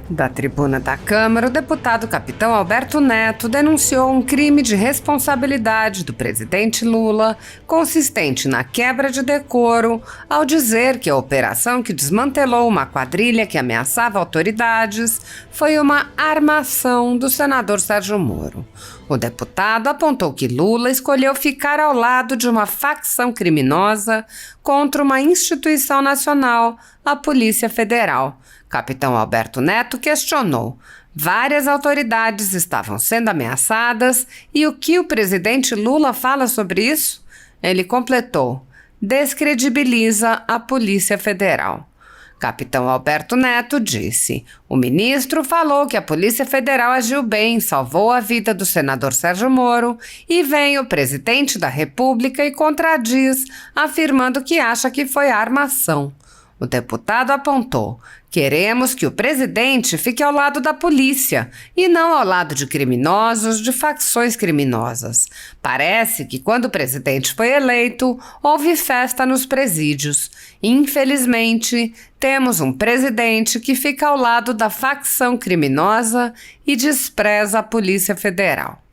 Da tribuna da Câmara, o deputado capitão Alberto Neto denunciou um crime de responsabilidade do presidente Lula, consistente na quebra de decoro, ao dizer que a operação que desmantelou uma quadrilha que ameaçava autoridades foi uma armação do senador Sérgio Moro. O deputado apontou que Lula escolheu ficar ao lado de uma facção criminosa contra uma instituição nacional, a Polícia Federal. Capitão Alberto Neto questionou. Várias autoridades estavam sendo ameaçadas e o que o presidente Lula fala sobre isso? Ele completou: descredibiliza a Polícia Federal. Capitão Alberto Neto disse: o ministro falou que a Polícia Federal agiu bem, salvou a vida do senador Sérgio Moro, e vem o presidente da República e contradiz, afirmando que acha que foi armação. O deputado apontou: queremos que o presidente fique ao lado da polícia e não ao lado de criminosos, de facções criminosas. Parece que quando o presidente foi eleito, houve festa nos presídios. Infelizmente, temos um presidente que fica ao lado da facção criminosa e despreza a Polícia Federal.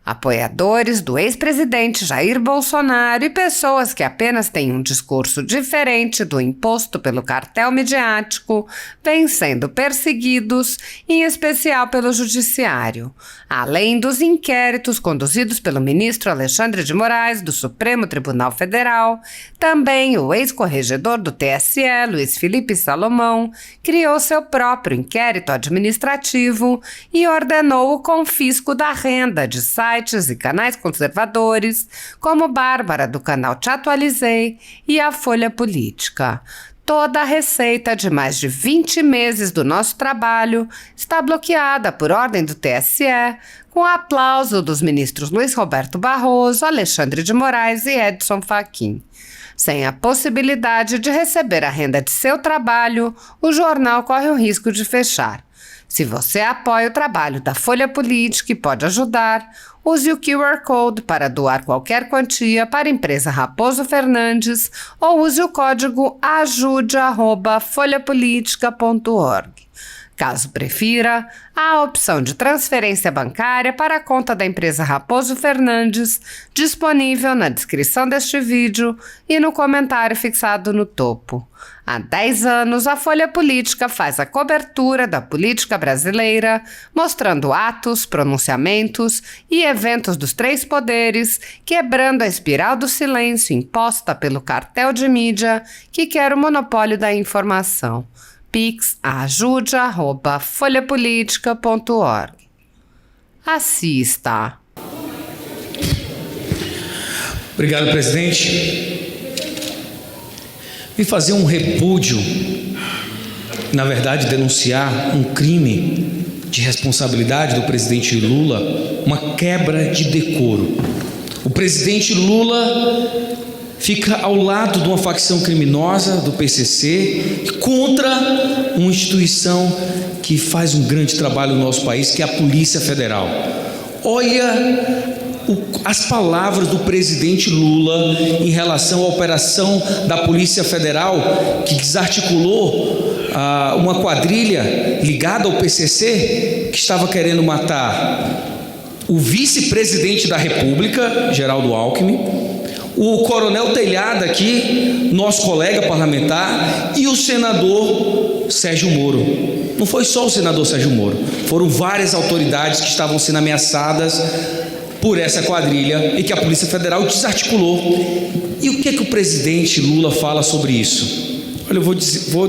Apoiadores do ex-presidente Jair Bolsonaro e pessoas que apenas têm um discurso diferente do imposto pelo cartel midiático vêm sendo perseguidos, em especial pelo Judiciário. Além dos inquéritos conduzidos pelo ministro Alexandre de Moraes, do Supremo Tribunal Federal, também o ex-corregedor do TSE, Luiz Felipe Salomão, criou seu próprio inquérito administrativo e ordenou o confisco da renda de sites e canais conservadores, como Bárbara do canal Te Atualizei e a Folha Política. Toda a receita de mais de 20 meses do nosso trabalho está bloqueada por ordem do TSE, com aplauso dos ministros Luiz Roberto Barroso, Alexandre de Moraes e Edson Fachin. Sem a possibilidade de receber a renda de seu trabalho, o jornal corre o risco de fechar. Se você apoia o trabalho da Folha Política e pode ajudar, use o QR Code para doar qualquer quantia para a empresa Raposo Fernandes ou use o código ajude@folhapolitica.org. Caso prefira, há a opção de transferência bancária para a conta da empresa Raposo Fernandes, disponível na descrição deste vídeo e no comentário fixado no topo. Há 10 anos, a Folha Política faz a cobertura da política brasileira, mostrando atos, pronunciamentos e eventos dos três poderes, quebrando a espiral do silêncio imposta pelo cartel de mídia que quer o monopólio da informação. Pix ajude@folhapolitica.org. Assista. Obrigado, presidente. Vim fazer um repúdio, na verdade, denunciar um crime de responsabilidade do presidente Lula, uma quebra de decoro. O presidente Lula fica ao lado de uma facção criminosa do PCC contra uma instituição que faz um grande trabalho no nosso país, que é a Polícia Federal. Olha as palavras do presidente Lula em relação à operação da Polícia Federal, que desarticulou uma quadrilha ligada ao PCC, que estava querendo matar o vice-presidente da República, Geraldo Alckmin, o coronel Telhada aqui, nosso colega parlamentar, e o senador Sérgio Moro. Não foi só o senador Sérgio Moro, foram várias autoridades que estavam sendo ameaçadas por essa quadrilha e que a Polícia Federal desarticulou. E o que é que o presidente Lula fala sobre isso? Olha, eu vou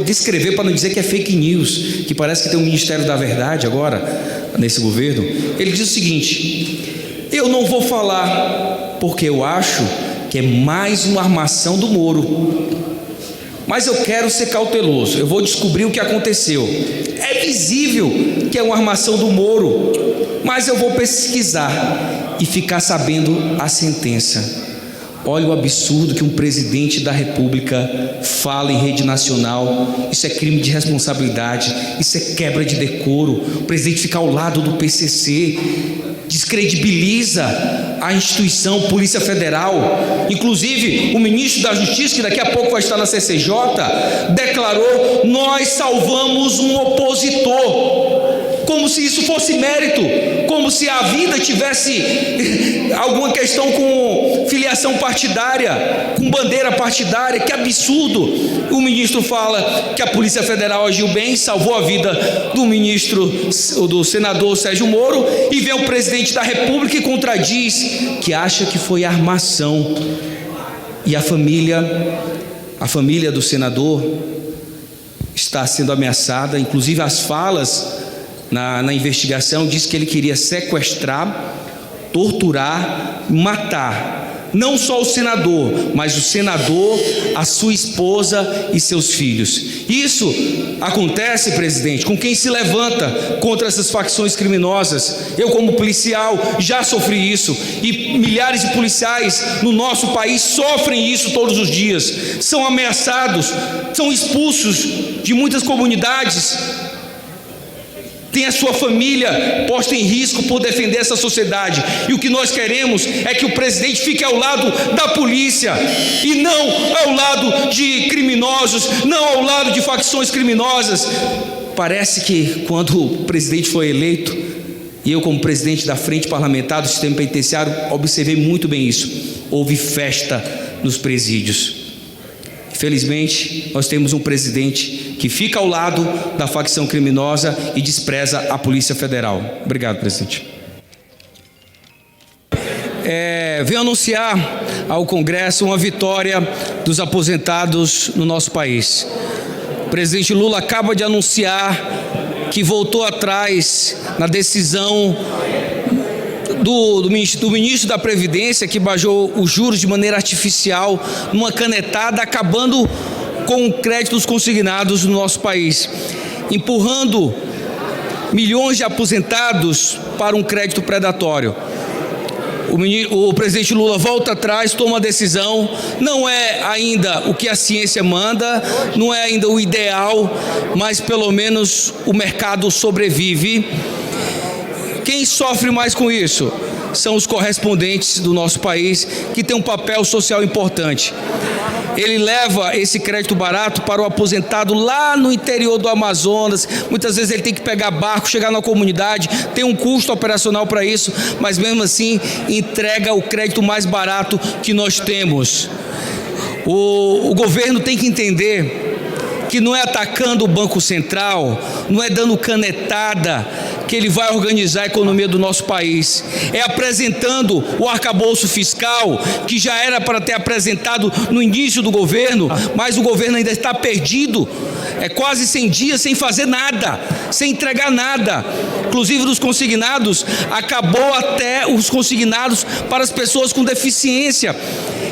descrever para não dizer que é fake news, que parece que tem um Ministério da Verdade agora nesse governo. Ele diz o seguinte: eu não vou falar porque eu acho que é mais uma armação do Moro, mas eu quero ser cauteloso, eu vou descobrir o que aconteceu. É visível que é uma armação do Moro, mas eu vou pesquisar e ficar sabendo a sentença. Olha o absurdo que um presidente da República fala em rede nacional. Isso é crime de responsabilidade, isso é quebra de decoro. O presidente fica ao lado do PCC, descredibiliza a instituição Polícia Federal. Inclusive, o ministro da Justiça, que daqui a pouco vai estar na CCJ, declarou: nós salvamos um opositor. Como se isso fosse mérito, como se a vida tivesse alguma questão com filiação partidária, com bandeira partidária. Que absurdo! O ministro fala que a Polícia Federal agiu bem, salvou a vida do senador Sérgio Moro, e vem o presidente da República e contradiz, que acha que foi armação. E a família do senador está sendo ameaçada. Inclusive as falas na investigação diz que ele queria sequestrar, torturar, matar não só o senador, mas o senador, a sua esposa e seus filhos. Isso acontece, presidente, com quem se levanta contra essas facções criminosas. Eu, como policial, já sofri isso, e milhares de policiais no nosso país sofrem isso todos os dias. São ameaçados, são expulsos de muitas comunidades, tem a sua família posta em risco por defender essa sociedade. E o que nós queremos é que o presidente fique ao lado da polícia e não ao lado de criminosos, não ao lado de facções criminosas. Parece que quando o presidente foi eleito, e eu, como presidente da Frente Parlamentar do Sistema Penitenciário, observei muito bem isso. Houve festa nos presídios. Felizmente, nós temos um presidente que fica ao lado da facção criminosa e despreza a Polícia Federal. Obrigado, presidente. Venho anunciar ao Congresso uma vitória dos aposentados no nosso país. O presidente Lula acaba de anunciar que voltou atrás na decisão do ministro da Previdência, que baixou os juros de maneira artificial, numa canetada, acabando com o crédito dos consignados no nosso país, empurrando milhões de aposentados para um crédito predatório. O presidente Lula volta atrás, toma a decisão. Não é ainda o que a ciência manda, não é ainda o ideal, mas pelo menos o mercado sobrevive. Quem sofre mais com isso são os correspondentes do nosso país, que tem um papel social importante. Ele leva esse crédito barato para o aposentado lá no interior do Amazonas. Muitas vezes ele tem que pegar barco, chegar na comunidade, tem um custo operacional para isso, mas mesmo assim entrega o crédito mais barato que nós temos. O governo tem que entender que não é atacando o Banco Central, não é dando canetada que ele vai organizar a economia do nosso país. É apresentando o arcabouço fiscal, que já era para ter apresentado no início do governo, mas o governo ainda está perdido. É quase 100 dias sem fazer nada, sem entregar nada. Inclusive dos consignados, acabou até os consignados para as pessoas com deficiência,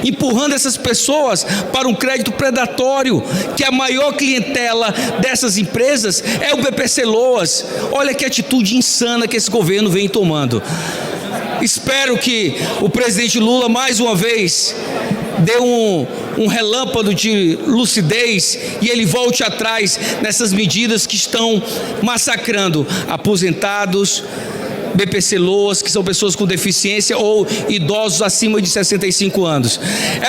empurrando essas pessoas para um crédito predatório, que a maior clientela dessas empresas é o BPC Loas. Olha que atitude insana que esse governo vem tomando. Espero que o presidente Lula, mais uma vez, dê um relâmpago de lucidez e ele volte atrás nessas medidas que estão massacrando aposentados, BPC Loas, que são pessoas com deficiência ou idosos acima de 65 anos.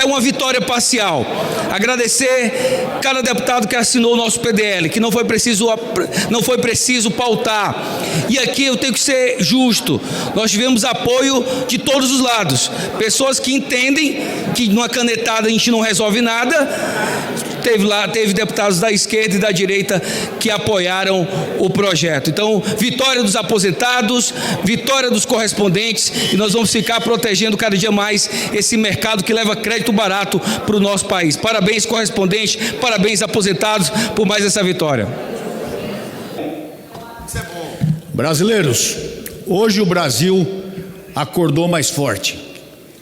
É uma vitória parcial. Agradecer cada deputado que assinou o nosso PDL, que não foi preciso pautar. E aqui eu tenho que ser justo. Nós tivemos apoio de todos os lados. Pessoas que entendem que numa canetada a gente não resolve nada. Teve deputados da esquerda e da direita que apoiaram o projeto. Então, vitória dos aposentados, vitória dos correspondentes, e nós vamos ficar protegendo cada dia mais esse mercado que leva crédito barato para o nosso país. Parabéns, correspondentes, parabéns, aposentados, por mais essa vitória. Brasileiros, hoje o Brasil acordou mais forte.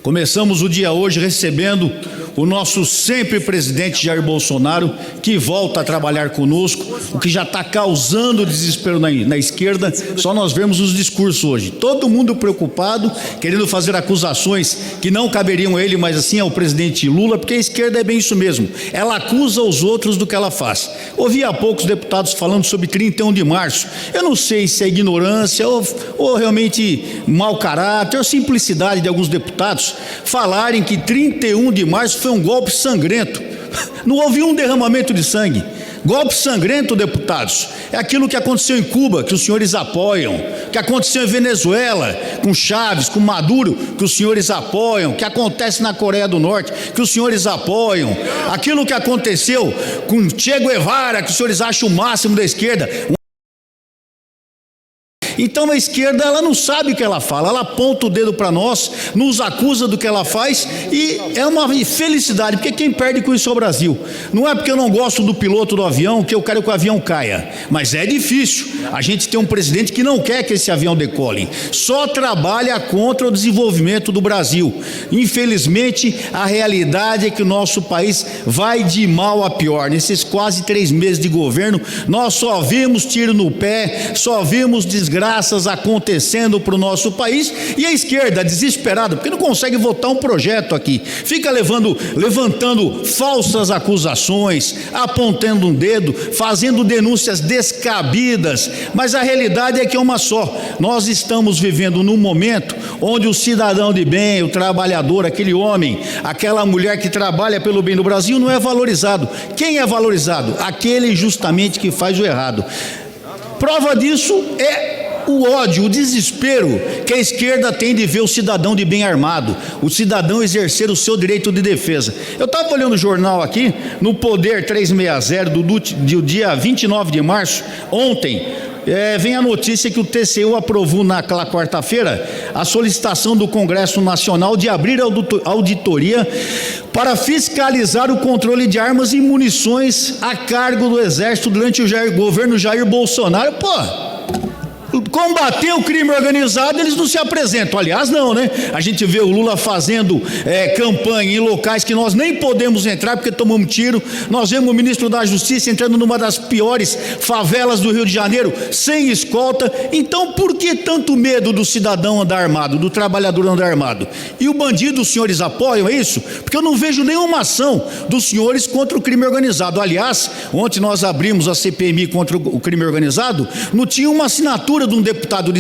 Começamos o dia hoje recebendo o nosso sempre presidente Jair Bolsonaro, que volta a trabalhar conosco, o que já está causando desespero na esquerda, só nós vemos os discursos hoje. Todo mundo preocupado, querendo fazer acusações que não caberiam a ele, mas assim ao presidente Lula, porque a esquerda é bem isso mesmo, ela acusa os outros do que ela faz. Ouvi há poucos deputados falando sobre 31 de março, eu não sei se é ignorância ou realmente mau caráter ou simplicidade de alguns deputados falarem que 31 de março foi um golpe sangrento. Não houve um derramamento de sangue. Golpe sangrento, deputados, é aquilo que aconteceu em Cuba, que os senhores apoiam, que aconteceu em Venezuela, com Chaves, com Maduro, que os senhores apoiam, que acontece na Coreia do Norte, que os senhores apoiam, aquilo que aconteceu com Che Guevara, que os senhores acham o máximo da esquerda. Então a esquerda, ela não sabe o que ela fala, ela aponta o dedo para nós, nos acusa do que ela faz e é uma infelicidade, porque quem perde com isso é o Brasil. Não é porque eu não gosto do piloto do avião que eu quero que o avião caia, mas é difícil. A gente tem um presidente que não quer que esse avião decole, só trabalha contra o desenvolvimento do Brasil. Infelizmente, a realidade é que o nosso país vai de mal a pior. Nesses quase 3 meses de governo, nós só vimos tiro no pé, só vimos desgraças acontecendo para o nosso país, e a esquerda desesperada, porque não consegue votar um projeto aqui, fica levantando falsas acusações, apontando um dedo, fazendo denúncias descabidas, mas a realidade é que é uma só. Nós estamos vivendo num momento onde o cidadão de bem, o trabalhador, aquele homem, aquela mulher que trabalha pelo bem do Brasil não é valorizado. Quem é valorizado? Aquele justamente que faz o errado. Prova disso é o ódio, o desespero que a esquerda tem de ver o cidadão de bem armado, o cidadão exercer o seu direito de defesa. Eu estava olhando o jornal aqui, no Poder 360 do dia 29 de março, ontem, vem a notícia que o TCU aprovou naquela quarta-feira a solicitação do Congresso Nacional de abrir auditoria para fiscalizar o controle de armas e munições a cargo do Exército durante o governo Jair Bolsonaro. Combater o crime organizado, eles não se apresentam. Aliás, não, né? A gente vê o Lula fazendo campanha em locais que nós nem podemos entrar porque tomamos tiro. Nós vemos o ministro da Justiça entrando numa das piores favelas do Rio de Janeiro sem escolta. Então, por que tanto medo do cidadão andar armado, do trabalhador andar armado? E o bandido, os senhores apoiam, é isso? Porque eu não vejo nenhuma ação dos senhores contra o crime organizado. Aliás, ontem nós abrimos a CPMI contra o crime organizado, não tinha uma assinatura de um deputado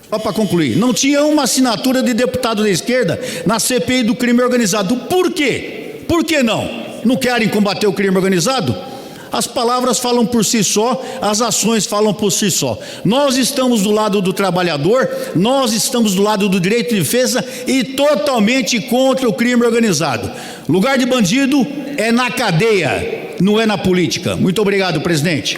só para concluir, não tinha uma assinatura de deputado da esquerda na CPI do crime organizado. Por quê? Por que não? Não querem combater o crime organizado? As palavras falam por si só, as ações falam por si só. Nós estamos do lado do trabalhador, nós estamos do lado do direito de defesa e totalmente contra o crime organizado. Lugar de bandido é na cadeia, não é na política. Muito obrigado, presidente.